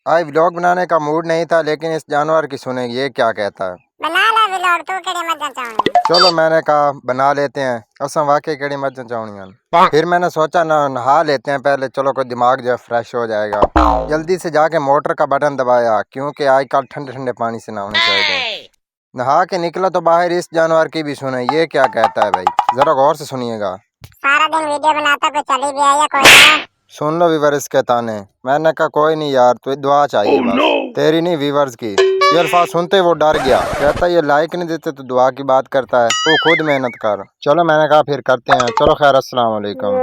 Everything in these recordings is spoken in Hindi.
आज व्लॉग बनाने का मूड नहीं था, लेकिन इस जानवर की सुने ये क्या कहता है। बना ला व्लॉग तो केड़े मत चाऊंगी। चलो मैंने कहा बना लेते हैं। असम वाकई केड़ी मत चाऊंगी। फिर मैंने सोचा ना नहा लेते हैं पहले, चलो कोई दिमाग जो है फ्रेश हो जाएगा। जल्दी से जाके मोटर का बटन दबाया, क्योंकि आजकल ठंडे ठंडे पानी से नहाना चाहिए। नहा के निकला तो बाहर इस जानवर की भी सुने ये क्या कहता है भाई, जरा गौर से सुनिएगा। सारा दिन वीडियो बनाता कोई चली भी आया कोई ना। सुन लो व्यूवर्स के ताने। मैंने कहा कोई नहीं यार, तुझे दुआ चाहिए बस। तेरी नहीं व्यूवर्स की। ये अल्फाज सुनते वो डर गया, कहता ये लाइक नहीं देते तो दुआ की बात करता है, तू खुद मेहनत कर। चलो मैंने कहा फिर करते हैं। चलो खैर, अस्सलाम वालेकुम,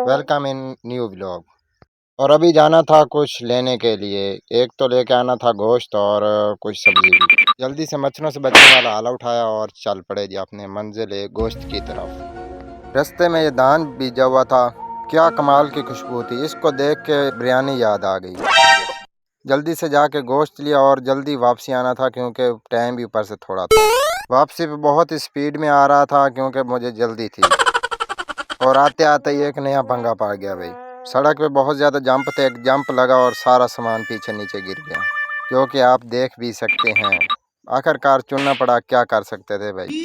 वेलकम इन न्यू व्लॉग। और अभी जाना था कुछ लेने के लिए। एक तो लेके आना था गोश्त और कुछ सब्जी भी। जल्दी से मच्छरों से बचने वाला आला उठाया और चल पड़े जी अपने मंजिल गोश्त की तरफ। रास्ते में ये धान बीजा हुआ था, क्या कमाल की खुशबू थी। इसको देख के बिरयानी याद आ गई। जल्दी से जाके गोश्त लिया और जल्दी वापसी आना था, क्योंकि टाइम भी ऊपर से थोड़ा था। वापसी पे बहुत स्पीड में आ रहा था क्योंकि मुझे जल्दी थी। और आते आते ही एक नया पंगा पड़ गया भाई। सड़क पे बहुत ज़्यादा जंप थे, एक जंप लगा और सारा सामान पीछे नीचे गिर गया, क्योंकि आप देख भी सकते हैं। आखिरकार चुनना पड़ा, क्या कर सकते थे भाई।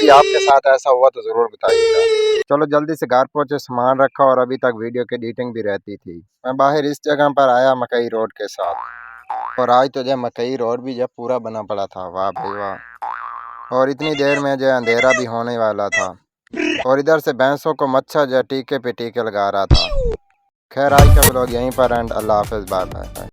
अभी आपके साथ ऐसा हुआ तो ज़रूर बताइएगा। चलो जल्दी से घर पहुंचे, सामान रखा और अभी तक वीडियो की एडिटिंग भी रहती थी। मैं बाहर इस जगह पर आया मकई रोड के साथ, और आज तो जो मकई रोड भी जब पूरा बना पड़ा था, वाह भाई वाह। और इतनी देर में जो अंधेरा भी होने वाला था, और इधर से भैंसों को मच्छर जो टीके पे टीके लगा रहा था। खैर आज का व्लॉग यहीं पर एंड। अल्लाह हाफिज़, बाय बाय।